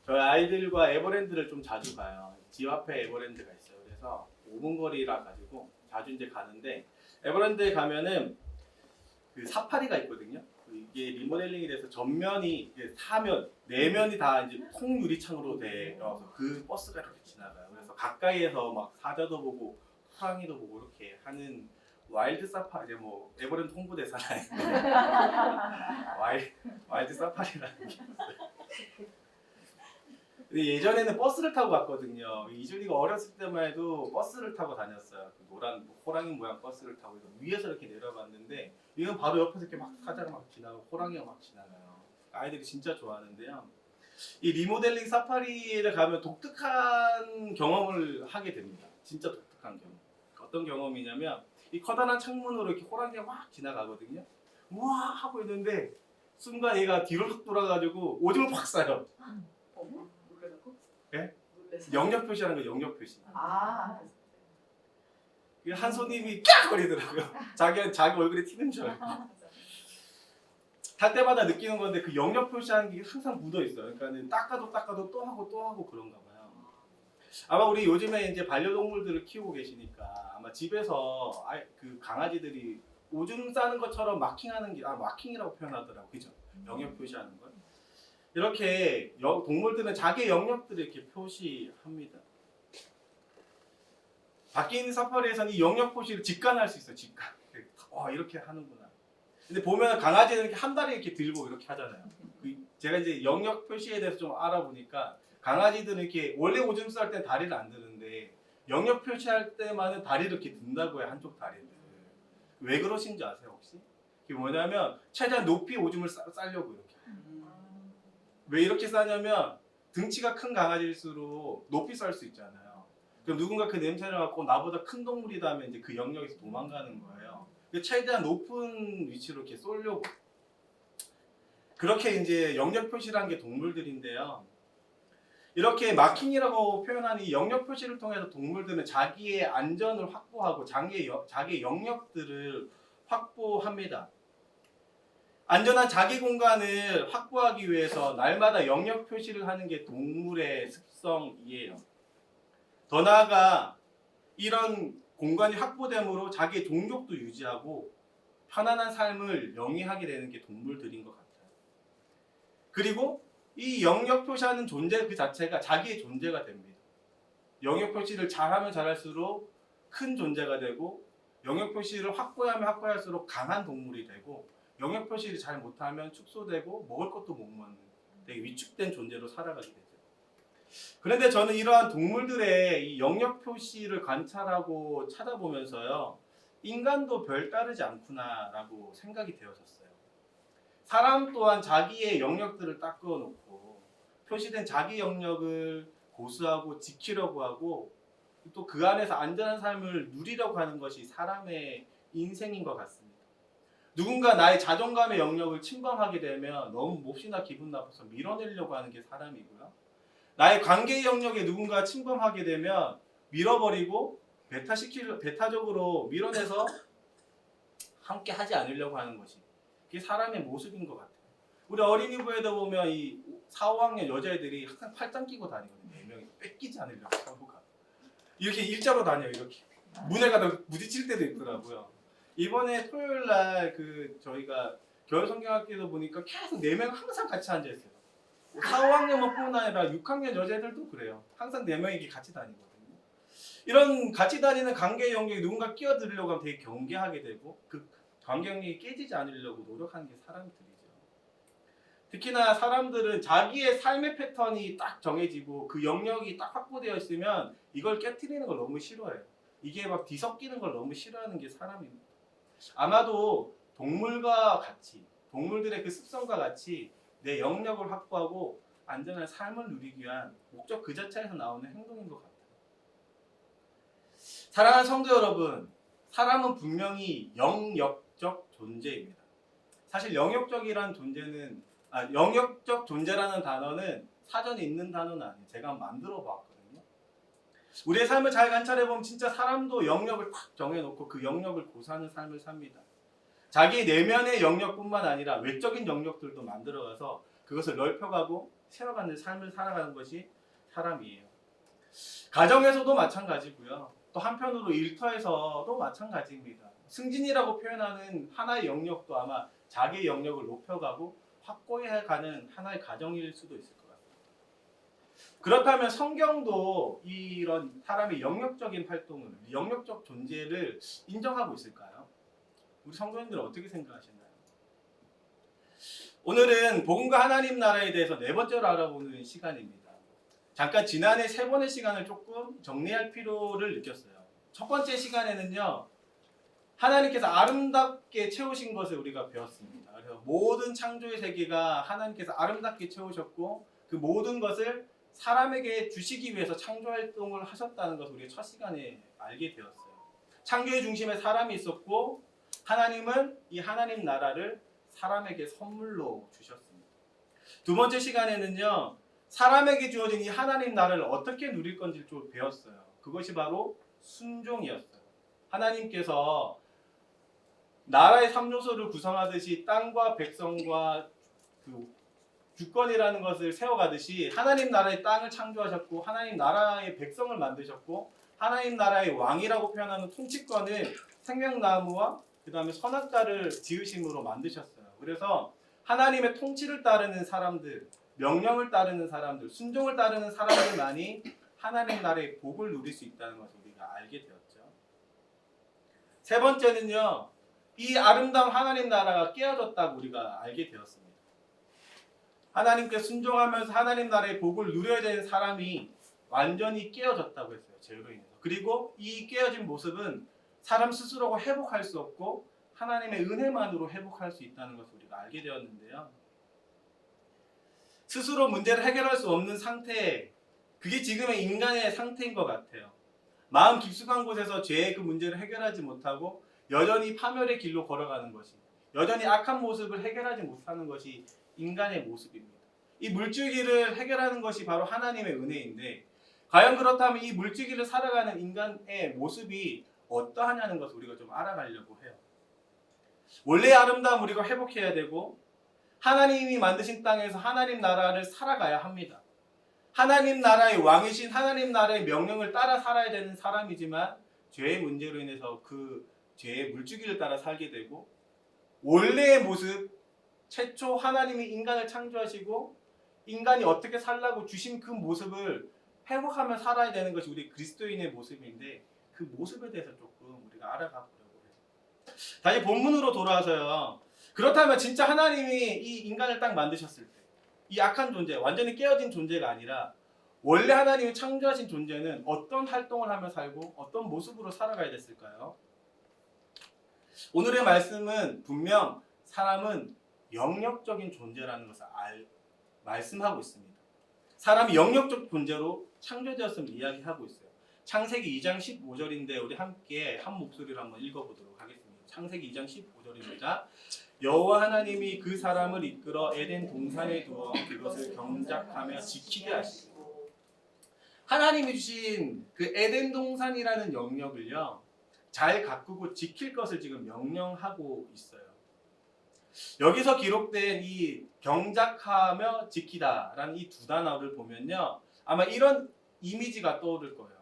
저희 아이들과 에버랜드를 좀 자주 가요. 집 앞에 에버랜드가 있어요. 그래서 5분 거리라 가지고 자주 이제 가는데 에버랜드에 가면은 그 사파리가 있거든요. 이게 리모델링이 돼서 전면이 사면 내면이 다 이제 통유리창으로 되어서 그 버스가 이렇게 지나가요. 그래서 가까이에서 막 사자도 보고 호랑이도 보고 이렇게 하는 와일드 사파리 뭐 에버랜드 홍보대사나요? 와일드 사파리라는 게 있어요. 근데 예전에는 버스를 타고 갔거든요. 이준이가 어렸을 때만 해도 버스를 타고 다녔어요. 그 노란 호랑이 모양 버스를 타고 위에서 이렇게 내려봤는데 이건 바로 옆에서 이렇게 막 사자가 막 지나가고 호랑이가 막 지나가요. 아이들이 진짜 좋아하는데요. 이 리모델링 사파리를 가면 독특한 경험을 하게 됩니다. 진짜 독특한 경험. 어떤 경험이냐면 이 커다란 창문으로 이렇게 호랑이가 막 지나가거든요. 우와 하고 있는데 순간 얘가 뒤로 확 돌아가지고 오줌을 확 싸요. 놀래고? 예? 놀래서? 영역 표시하는 거 영역 표시. 아, 한 손님이 깍 거리더라고요. 자기 얼굴에 튀는 줄 알고. 탈 때마다 느끼는 건데 그 영역 표시하는 게 항상 묻어 있어요. 그러니까는 닦아도 또 하고 그런가 봐요. 아마 우리 요즘에 이제 반려동물들을 키우고 계시니까 아마 집에서 그 강아지들이 오줌 싸는 것처럼 마킹하는 게 마킹이라고 표현하더라고, 그죠? 영역 표시하는 걸. 이렇게 동물들은 자기 영역들을 이렇게 표시합니다. 밖에 있는 사파리에서는 이 영역 표시를 직관할 수 있어요. 직관. 이렇게 하는구나. 근데 보면 강아지는 이렇게 한 다리 이렇게 들고 이렇게 하잖아요. 제가 이제 영역 표시에 대해서 좀 알아보니까 강아지들은 이렇게 원래 오줌 쌀 땐 다리를 안 드는데 영역 표시할 때만은 다리를 이렇게 든다고 해요. 한쪽 다리를. 왜 그러신지 아세요 혹시? 그게 뭐냐면 최대한 높이 오줌을 싸려고 이렇게. 왜 이렇게 싸냐면 등치가 큰 강아지일수록 높이 쌀 수 있잖아요. 그럼 누군가 그 냄새를 맡고 나보다 큰 동물이다 하면 이제 그 영역에서 도망가는 거예요. 최대한 높은 위치로 이렇게 쏠려고. 그렇게 이제 영역 표시라는 게 동물들인데요. 이렇게 마킹이라고 표현하는 이 영역 표시를 통해서 동물들은 자기의 안전을 확보하고 자기의 영역들을 확보합니다. 안전한 자기 공간을 확보하기 위해서 날마다 영역 표시를 하는 게 동물의 습성이에요. 더 나아가 이런 공간이 확보됨으로 자기의 종족도 유지하고 편안한 삶을 영위하게 되는 게 동물들인 것 같아요. 그리고 이 영역 표시하는 존재 그 자체가 자기의 존재가 됩니다. 영역 표시를 잘하면 잘할수록 큰 존재가 되고 영역 표시를 확보하면 확보할수록 강한 동물이 되고 영역 표시를 잘 못하면 축소되고 먹을 것도 못 먹는 되게 위축된 존재로 살아가게 되죠. 그런데 저는 이러한 동물들의 이 영역 표시를 관찰하고 찾아보면서요. 인간도 별다르지 않구나라고 생각이 되어졌어요. 사람 또한 자기의 영역들을 딱 그어놓고 표시된 자기 영역을 고수하고 지키려고 하고 또 그 안에서 안전한 삶을 누리려고 하는 것이 사람의 인생인 것 같습니다. 누군가 나의 자존감의 영역을 침범하게 되면 너무 몹시나 기분 나빠서 밀어내려고 하는 게 사람이고요. 나의 관계의 영역에 누군가 침범하게 되면 밀어버리고 배타적으로 밀어내서 함께 하지 않으려고 하는 것이 그게 사람의 모습인 것 같아요. 우리 어린이부에도 보면 이 4, 5학년 여자애들이 항상 팔짱 끼고 다니거든요. 4명이 뺏기지 않으려고 서로가 이렇게 일자로 다녀요. 이렇게 문에 가다 부딪힐 때도 있더라고요. 이번에 토요일 날 저희가 겨울 성경학교에도 보니까 계속 4명 항상 같이 앉아 있어요. 4, 5학년뿐만 아니라 6학년 여자애들도 그래요. 항상 4명이 이렇게 같이 다니거든요. 이런 같이 다니는 관계의 영역에 누군가 끼어들려고 하면 되게 경계하게 되고 그 관계 영역이 깨지지 않으려고 노력하는 게 사람들이죠. 특히나 사람들은 자기의 삶의 패턴이 딱 정해지고 그 영역이 딱 확보되어 있으면 이걸 깨트리는 걸 너무 싫어해요. 이게 막 뒤섞이는 걸 너무 싫어하는 게 사람입니다. 아마도 동물과 같이 동물들의 그 습성과 같이 내 영역을 확보하고 안전한 삶을 누리기 위한 목적 그 자체에서 나오는 행동인 것 같아요. 사랑하는 성도 여러분, 사람은 분명히 영역적 존재입니다. 사실 영역적 존재라는 단어는 사전에 있는 단어는 아니에요. 제가 만들어 봤거든요. 우리의 삶을 잘 관찰해보면 진짜 사람도 영역을 딱 정해놓고 그 영역을 고수하는 삶을 삽니다. 자기 내면의 영역뿐만 아니라 외적인 영역들도 만들어가서 그것을 넓혀가고 세워가는 삶을 살아가는 것이 사람이에요. 가정에서도 마찬가지고요. 또 한편으로 일터에서도 마찬가지입니다. 승진이라고 표현하는 하나의 영역도 아마 자기의 영역을 높여가고 확고해가는 하나의 가정일 수도 있을 것 같습니다. 그렇다면 성경도 이런 사람의 영역적인 활동을, 영역적 존재를 인정하고 있을까요? 우리 성도님들은 어떻게 생각하시나요? 오늘은 복음과 하나님 나라에 대해서 네 번째로 알아보는 시간입니다. 잠깐 지난해 세 번의 시간을 조금 정리할 필요를 느꼈어요. 첫 번째 시간에는요, 하나님께서 아름답게 채우신 것을 우리가 배웠습니다. 그래서 모든 창조의 세계가 하나님께서 아름답게 채우셨고 그 모든 것을 사람에게 주시기 위해서 창조 활동을 하셨다는 것을 우리가 첫 시간에 알게 되었어요. 창조의 중심에 사람이 있었고 하나님은 이 하나님 나라를 사람에게 선물로 주셨습니다. 두 번째 시간에는요, 사람에게 주어진 이 하나님 나라를 어떻게 누릴 건지를 좀 배웠어요. 그것이 바로 순종이었어요. 하나님께서 나라의 3요소를 구성하듯이 땅과 백성과 그 주권이라는 것을 세워가듯이 하나님 나라의 땅을 창조하셨고 하나님 나라의 백성을 만드셨고 하나님 나라의 왕이라고 표현하는 통치권을 생명나무와 그 다음에 선악과를 지으심으로 만드셨어요. 그래서 하나님의 통치를 따르는 사람들, 명령을 따르는 사람들, 순종을 따르는 사람들만이 하나님 나라의 복을 누릴 수 있다는 것을 우리가 알게 되었죠. 세 번째는요, 이 아름다운 하나님 나라가 깨어졌다고 우리가 알게 되었습니다. 하나님께 순종하면서 하나님 나라의 복을 누려야 되는 사람이 완전히 깨어졌다고 했어요. 죄로 인해서. 그리고 이 깨어진 모습은 사람 스스로가 회복할 수 없고 하나님의 은혜만으로 회복할 수 있다는 것을 우리가 알게 되었는데요. 스스로 문제를 해결할 수 없는 상태, 그게 지금의 인간의 상태인 것 같아요. 마음 깊숙한 곳에서 죄의 그 문제를 해결하지 못하고 여전히 파멸의 길로 걸어가는 것이, 여전히 악한 모습을 해결하지 못하는 것이 인간의 모습입니다. 이 물줄기를 해결하는 것이 바로 하나님의 은혜인데 과연 그렇다면 이 물줄기를 살아가는 인간의 모습이 어떠하냐는 것을 우리가 좀 알아가려고 해요. 원래의 아름다움 우리가 회복해야 되고 하나님이 만드신 땅에서 하나님 나라를 살아가야 합니다. 하나님 나라의 왕이신 하나님 나라의 명령을 따라 살아야 되는 사람이지만 죄의 문제로 인해서 그 죄의 물줄기를 따라 살게 되고 원래의 모습, 최초 하나님이 인간을 창조하시고 인간이 어떻게 살라고 주신 그 모습을 회복하며 살아야 되는 것이 우리 그리스도인의 모습인데 그 모습에 대해서 조금 우리가 알아가 보려고 해요. 다시 본문으로 돌아와서요. 그렇다면 진짜 하나님이 이 인간을 딱 만드셨을 때 이 악한 존재, 완전히 깨어진 존재가 아니라 원래 하나님이 창조하신 존재는 어떤 활동을 하며 살고 어떤 모습으로 살아가야 됐을까요? 오늘의 말씀은 분명 사람은 영역적인 존재라는 것을 말씀하고 있습니다. 사람이 영역적 존재로 창조되었음을 이야기하고 있어요. 창세기 2장 15절인데 우리 함께 한 목소리로 한번 읽어보도록 하겠습니다. 창세기 2장 15절입니다. 여호와 하나님이 그 사람을 이끌어 에덴 동산에 두어 그것을 경작하며 지키게 하시고, 하나님이 주신 그 에덴 동산이라는 영역을요 잘 가꾸고 지킬 것을 지금 명령하고 있어요. 여기서 기록된 이 경작하며 지키다라는 이 두 단어를 보면요 아마 이런 이미지가 떠오를 거예요.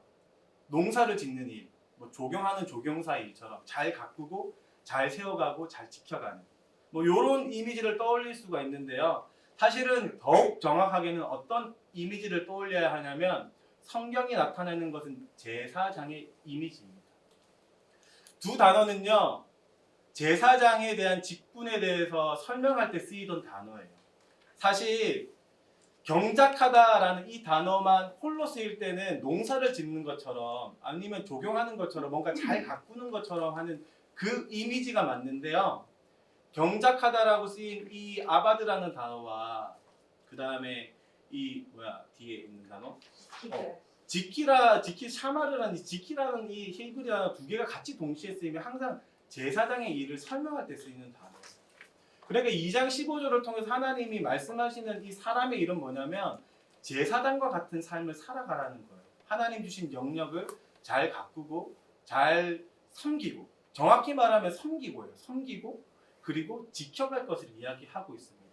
농사를 짓는 일, 뭐 조경하는 조경사 일처럼 잘 가꾸고 잘 세워가고 잘 지켜가는 뭐 이런 이미지를 떠올릴 수가 있는데요. 사실은 더욱 정확하게는 어떤 이미지를 떠올려야 하냐면 성경이 나타내는 것은 제사장의 이미지입니다. 두 단어는요 제사장에 대한 직분에 대해서 설명할 때 쓰이던 단어예요. 사실 경작하다라는 이 단어만 홀로 쓰일 때는 농사를 짓는 것처럼 아니면 조경하는 것처럼 뭔가 잘 가꾸는 것처럼 하는 그 이미지가 맞는데요. 경작하다라고 쓰인 이 아바드라는 단어와 그 다음에 이 뒤에 있는 단어 지키 샤마르라는 지키라는 이 히브리 단어 두 개가 같이 동시에 쓰이면 항상 제사장의 일을 설명할 때 쓰이는 단어예요. 그러니까 2장 15절을 통해서 하나님이 말씀하시는 이 사람의 일은 뭐냐면 제사장과 같은 삶을 살아가라는 거예요. 하나님 주신 영역을 잘 가꾸고 잘 섬기고, 정확히 말하면 섬기고요. 섬기고 그리고 지켜갈 것을 이야기하고 있습니다.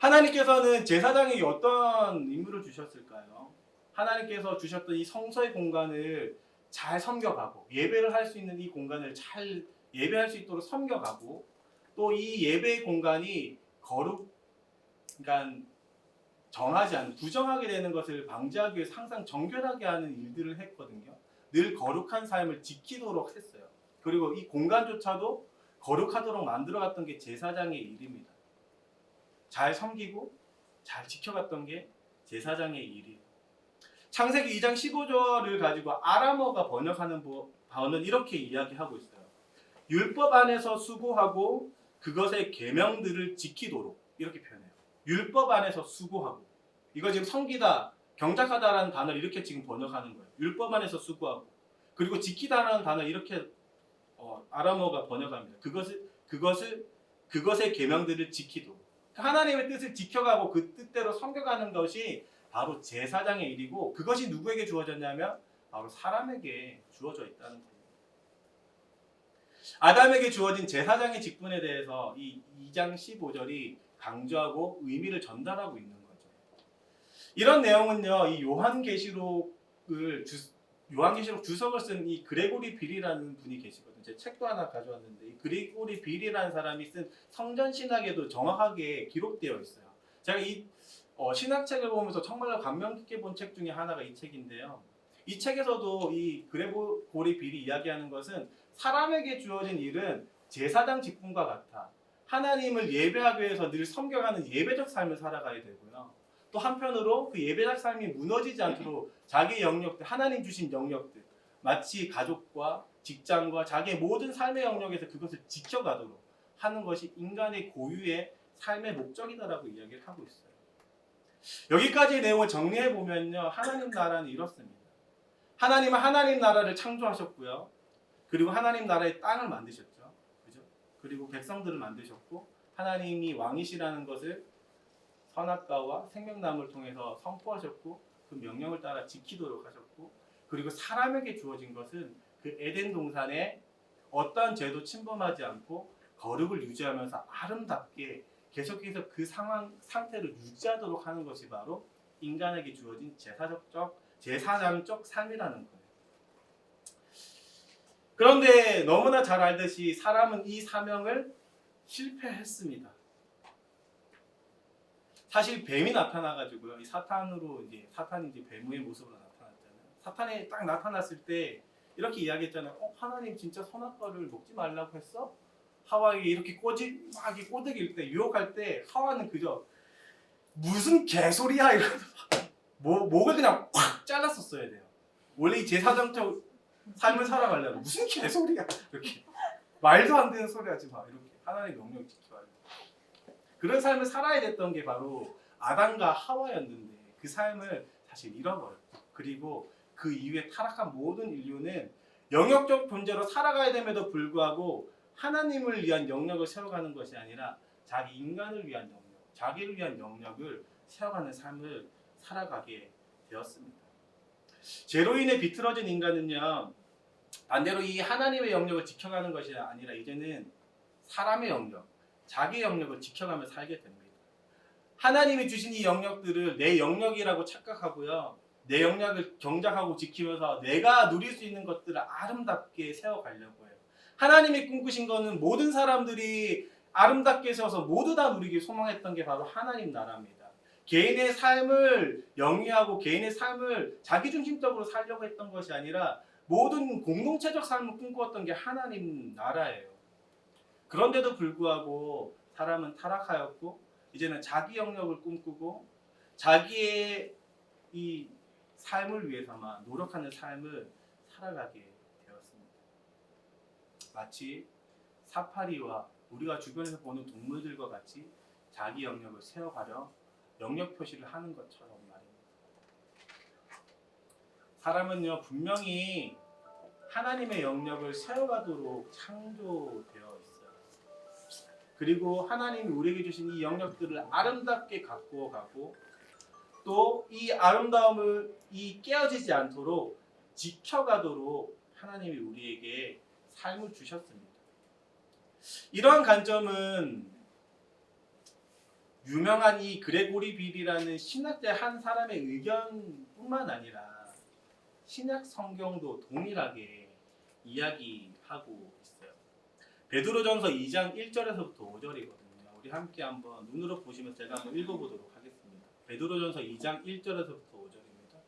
하나님께서는 제사장에게 어떤 임무를 주셨을까요? 하나님께서 주셨던 이 성소의 공간을 잘 섬겨가고 예배를 할 수 있는 이 공간을 잘 예배할 수 있도록 섬겨가고 또 이 예배의 공간이 그러니까 정하지 않는 부정하게 되는 것을 방지하기 위해서 항상 정결하게 하는 일들을 했거든요. 늘 거룩한 삶을 지키도록 했어요. 그리고 이 공간조차도 거룩하도록 만들어갔던 게 제사장의 일입니다. 잘 섬기고 잘 지켜갔던 게 제사장의 일이에요. 창세기 2장 15절을 가지고 아람어가 번역하는 바는 이렇게 이야기하고 있어요. 율법 안에서 수고하고 그것의 계명들을 지키도록 이렇게 표현해요. 율법 안에서 수고하고 이거 지금 섬기다, 경작하다라는 단어를 이렇게 지금 번역하는 거예요. 율법 안에서 수고하고 그리고 지키다라는 단어 이렇게 아람어가 번역합니다. 그것의 계명들을 지키도록 하나님의 뜻을 지켜가고 그 뜻대로 섬겨가는 것이 바로 제사장의 일이고 그것이 누구에게 주어졌냐면 바로 사람에게 주어져 있다는 거예요. 아담에게 주어진 제사장의 직분에 대해서 이 2장 15절이 강조하고 의미를 전달하고 있는 거죠. 이런 내용은요, 이 요한계시록 주석을 쓴 이 그레고리 빌이라는 분이 계시거든요. 제 책도 하나 가져왔는데 이 그레고리 빌이라는 사람이 쓴 성전 신학에도 정확하게 기록되어 있어요. 제가 이 신학책을 보면서 정말로 감명 깊게 본 책 중에 하나가 이 책인데요. 이 책에서도 이 그레고리 빌이 이야기하는 것은 사람에게 주어진 일은 제사장 직분과 같아. 하나님을 예배하기 위해서 늘 섬겨가는 예배적 삶을 살아가야 되고요. 또 한편으로 그 예배적 삶이 무너지지 않도록 자기의 영역들, 하나님 주신 영역들, 마치 가족과 직장과 자기의 모든 삶의 영역에서 그것을 지켜가도록 하는 것이 인간의 고유의 삶의 목적이다라고 이야기를 하고 있어요. 여기까지의 내용을 정리해 보면요, 하나님 나라는 이렇습니다. 하나님은 하나님 나라를 창조하셨고요. 그리고 하나님 나라의 땅을 만드셨죠. 그죠? 그리고 백성들을 만드셨고 하나님이 왕이시라는 것을 선악과와 생명나무를 통해서 선포하셨고 그 명령을 따라 지키도록 하셨고 그리고 사람에게 주어진 것은 그 에덴 동산에 어떠한 죄도 침범하지 않고 거룩을 유지하면서 아름답게 계속해서 그 상태를 유지하도록 하는 것이 바로 인간에게 주어진 제사장적 삶이라는 거예요. 그런데 너무나 잘 알듯이 사람은 이 사명을 실패했습니다. 사실 뱀이 나타나가지고요, 이 사탄이 이제 뱀의 모습으로 나타났잖아요. 사탄이 딱 나타났을 때 이렇게 이야기했잖아요. 하나님 진짜 선악과를 먹지 말라고 했어? 하와에게 이렇게 꼬드길 때, 유혹할 때 하와는 그저 무슨 개소리야 이러면서 목을 그냥 확 잘랐었어야 돼요. 원래 이 제사장적 삶을 살아가려면 무슨 개소리야 이렇게 말도 안 되는 소리 하지 마 이렇게 하나님의 명령 지켜야 돼. 그런 삶을 살아야 됐던 게 바로 아담과 하와였는데 그 삶을 사실 잃어버렸죠. 그리고 그 이후에 타락한 모든 인류는 영역적 존재로 살아가야 됨에도 불구하고 하나님을 위한 영역을 세워가는 것이 아니라 자기 인간을 위한 영역, 자기를 위한 영역을 세워가는 삶을 살아가게 되었습니다. 죄로 인해 비틀어진 인간은요, 반대로 이 하나님의 영역을 지켜가는 것이 아니라 이제는 사람의 영역, 자기 영역을 지켜가며 살게 됩니다. 하나님이 주신 이 영역들을 내 영역이라고 착각하고요, 내 영역을 경작하고 지키면서 내가 누릴 수 있는 것들을 아름답게 세워가려고 해요. 하나님이 꿈꾸신 거는 모든 사람들이 아름답게 세워서 모두 다 누리길 소망했던 게 바로 하나님 나라입니다. 개인의 삶을 영위하고 개인의 삶을 자기중심적으로 살려고 했던 것이 아니라 모든 공동체적 삶을 꿈꾸었던 게 하나님 나라예요. 그런데도 불구하고 사람은 타락하였고 이제는 자기 영역을 꿈꾸고 자기의 이 삶을 위해서만 노력하는 삶을 살아가게 되었습니다. 마치 사파리와 우리가 주변에서 보는 동물들과 같이 자기 영역을 세워가려 영역 표시를 하는 것처럼 말입니다. 사람은요, 분명히 하나님의 영역을 세워가도록 창조되어 있어요. 그리고 하나님이 우리에게 주신 이 영역들을 아름답게 가꾸어 가고 또 이 아름다움을 깨어지지 않도록 지켜가도록 하나님이 우리에게 삶을 주셨습니다. 이러한 관점은 유명한 이 그레고리 빌이라는 신학자 한 사람의 의견뿐만 아니라 신약 성경도 동일하게 이야기하고 있어요. 베드로전서 2장 1절에서부터 5절이거든요. 우리 함께 한번 눈으로 보시면 제가 한번 읽어보도록 하겠습니다. 베드로전서 2장 1절에서부터 5절입니다.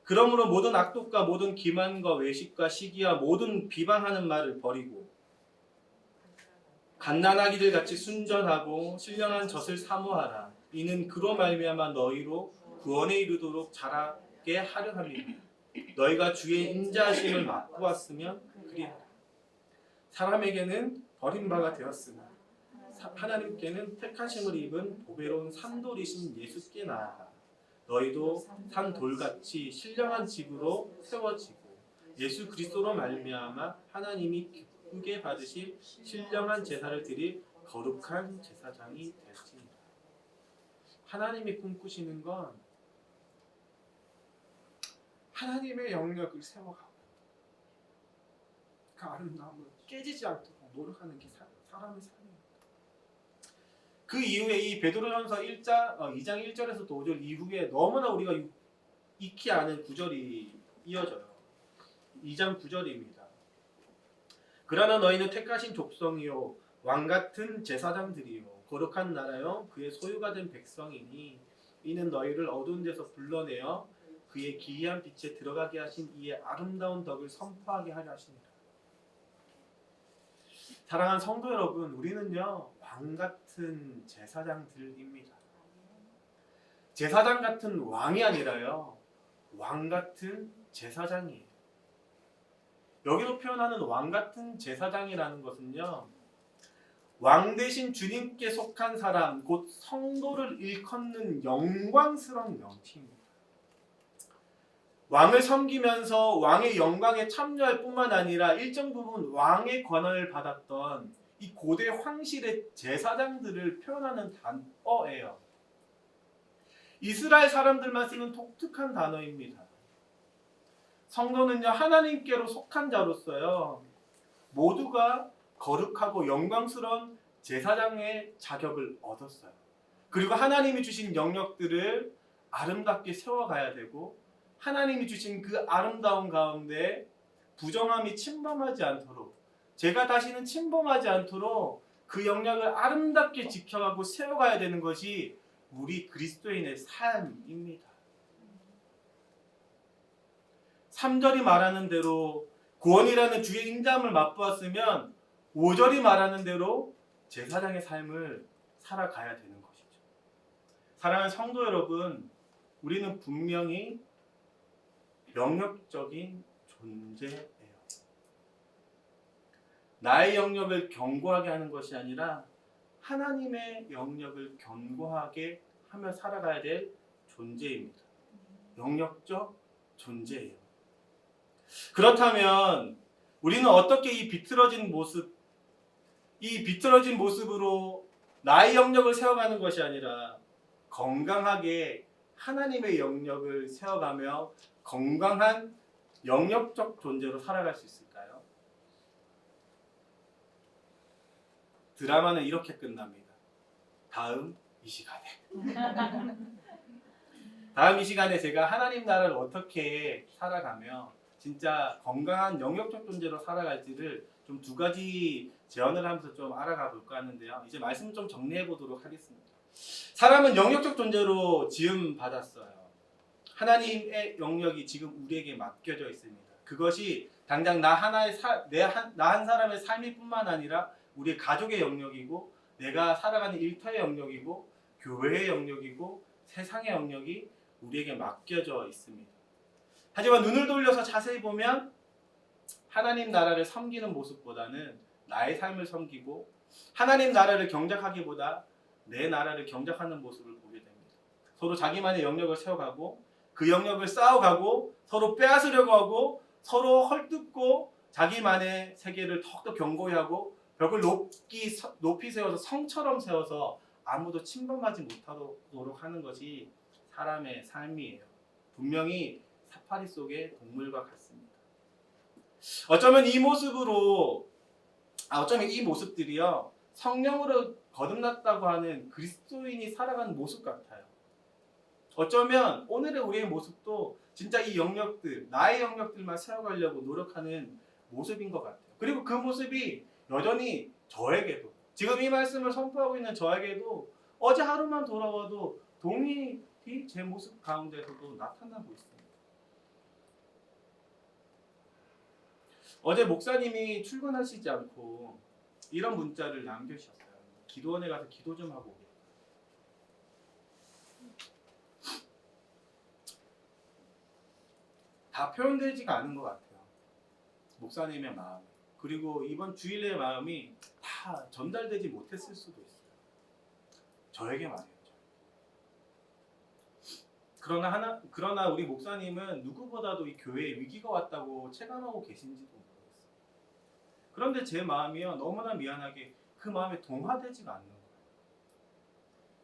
그러므로 모든 악독과 모든 기만과 외식과 시기와 모든 비방하는 말을 버리고 갓난아기들 같이 순전하고 신령한 젖을 사모하라. 이는 그로 말미암아 너희로 구원에 이르도록 자라게 하려 함이라. 너희가 주의 인자하심을 맛보았으면 그리하라. 사람에게는 버림바가 되었으나 하나님께는 택하심을 입은 보배로운 산돌이신 예수께 나아가 너희도 산돌같이 신령한 집으로 세워지고 예수 그리스도로 말미암아 하나님이 기쁘게 받으실 신령한 제사를 드릴 거룩한 제사장이 될지니라. 하나님이 꿈꾸시는 건 하나님의 영역을 세워가고 그 아름다움을 깨지지 않도록 노력하는 게 사람의 삶입니다. 그 이후에 이 베드로전서 2장 1절에서 5절 이후에 너무나 우리가 익히 아는 구절이 이어져요. 2장 9절입니다. 그러나 너희는 택하신 족속이요 왕같은 제사장들이요 거룩한 나라요 그의 소유가 된 백성이니 이는 너희를 어두운 데서 불러내어 그의 기이한 빛에 들어가게 하신 이의 아름다운 덕을 선포하게 하려 하시니라. 사랑하는 성도 여러분, 우리는요 왕같은 제사장들입니다. 제사장 같은 왕이 아니라요 왕같은 제사장이에요. 여기서 표현하는 왕같은 제사장이라는 것은요 왕 대신 주님께 속한 사람 곧 성도를 일컫는 영광스러운 명칭입니다. 왕을 섬기면서 왕의 영광에 참여할 뿐만 아니라 일정 부분 왕의 권한을 받았던 이 고대 황실의 제사장들을 표현하는 단어예요. 이스라엘 사람들만 쓰는 독특한 단어입니다. 성도는요 하나님께로 속한 자로서요 모두가 거룩하고 영광스러운 제사장의 자격을 얻었어요. 그리고 하나님이 주신 영역들을 아름답게 세워가야 되고 하나님이 주신 그 아름다운 가운데 부정함이 침범하지 않도록 제가 다시는 침범하지 않도록 그 영역을 아름답게 지켜가고 세워가야 되는 것이 우리 그리스도인의 삶입니다. 3절이 말하는 대로 구원이라는 주의 인자함을 맛보았으면 5절이 말하는 대로 제사장의 삶을 살아가야 되는 것이죠. 사랑하는 성도 여러분, 우리는 분명히 영역적인 존재예요. 나의 영역을 견고하게 하는 것이 아니라 하나님의 영역을 견고하게 하며 살아가야 될 존재입니다. 영역적 존재예요. 그렇다면 우리는 어떻게 이 비틀어진 모습으로 나의 영역을 세워가는 것이 아니라 건강하게 하나님의 영역을 세워가며 건강한 영역적 존재로 살아갈 수 있을까요? 드라마는 이렇게 끝납니다. 다음 이 시간에 제가 하나님 나라를 어떻게 살아가며 진짜 건강한 영역적 존재로 살아갈지를 좀 두 가지 제언을 하면서 좀 알아가 볼까 하는데요. 이제 말씀 좀 정리해 보도록 하겠습니다. 사람은 영역적 존재로 지음 받았어요. 하나님의 영역이 지금 우리에게 맡겨져 있습니다. 그것이 당장 나 한 사람의 삶일 뿐만 아니라 우리 가족의 영역이고 내가 살아가는 일터의 영역이고 교회의 영역이고 세상의 영역이 우리에게 맡겨져 있습니다. 하지만 눈을 돌려서 자세히 보면 하나님 나라를 섬기는 모습보다는 나의 삶을 섬기고 하나님 나라를 경작하기보다 내 나라를 경작하는 모습을 보게 됩니다. 서로 자기만의 영역을 세워가고 그 영역을 쌓아가고 서로 빼앗으려고 하고 서로 헐뜯고 자기만의 세계를 더욱더 견고히 하고 벽을 높이 세워서 성처럼 세워서 아무도 침범하지 못하도록 하는 것이 사람의 삶이에요. 분명히 사파리 속의 동물과 같습니다. 어쩌면 이 모습들이요 성령으로 거듭났다고 하는 그리스도인이 살아가는 모습 같아요. 어쩌면 오늘의 우리의 모습도 진짜 이 영역들, 나의 영역들만 세워가려고 노력하는 모습인 것 같아요. 그리고 그 모습이 여전히 저에게도, 지금 이 말씀을 선포하고 있는 저에게도 어제 하루만 돌아와도 동일히 제 모습 가운데서도 나타나고 있습니다. 어제 목사님이 출근하시지 않고 이런 문자를 남겨주셨어요. 기도원에 가서 기도 좀 하고 오겠다. 다 표현되지가 않은 것 같아요. 목사님의 마음, 그리고 이번 주일의 마음이 다 전달되지 못했을 수도 있어요. 저에게 말이었죠. 그러나 우리 목사님은 누구보다도 이 교회에 위기가 왔다고 체감하고 계신지도 모르겠어요. 그런데 제 마음이요, 너무나 미안하게 그 마음에 동화되지가 않는 거예요.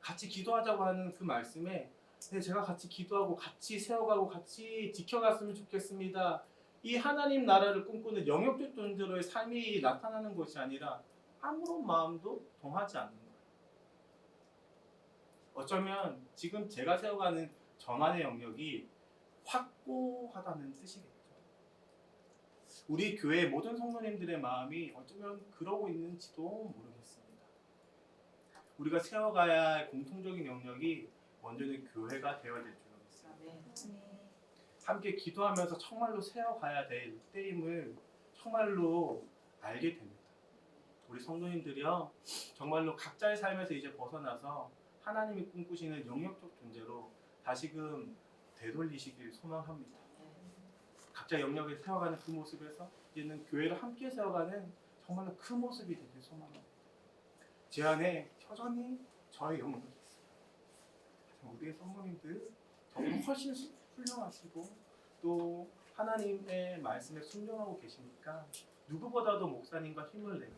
같이 기도하자고 하는 그 말씀에 제가 같이 기도하고 같이 세워가고 같이 지켜갔으면 좋겠습니다. 이 하나님 나라를 꿈꾸는 영역적 존재로의 삶이 나타나는 것이 아니라 아무런 마음도 동하지 않는 거예요. 어쩌면 지금 제가 세워가는 저만의 영역이 확고하다는 뜻이겠죠. 우리 교회 모든 성도님들의 마음이 어쩌면 그러고 있는지도 모르겠습니다. 우리가 세워가야 할 공통적인 영역이 먼저는 교회가 되어야 될 줄 믿습니다. 함께 기도하면서 정말로 세워가야 될 때임을 정말로 알게 됩니다. 우리 성도님들이요, 정말로 각자의 삶에서 이제 벗어나서 하나님이 꿈꾸시는 영역적 존재로 다시금 되돌리시길 소망합니다. 각자 영역에 세워가는 그 모습에서 이제는 교회를 함께 세워가는 정말로 그 모습이 되길 소망합니다. 제 안에 여전히 저의 영역이 있어요. 우리의 성도님들 정말 훨씬 훌륭하시고 또 하나님의 말씀에 순종하고 계시니까 누구보다도 목사님과 힘을 내고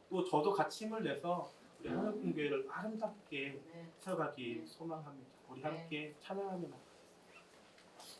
또 저도 같이 힘을 내서 우리 하늘꿈교회를 아름답게 세워가기 소망합니다. 우리 함께 찬양하며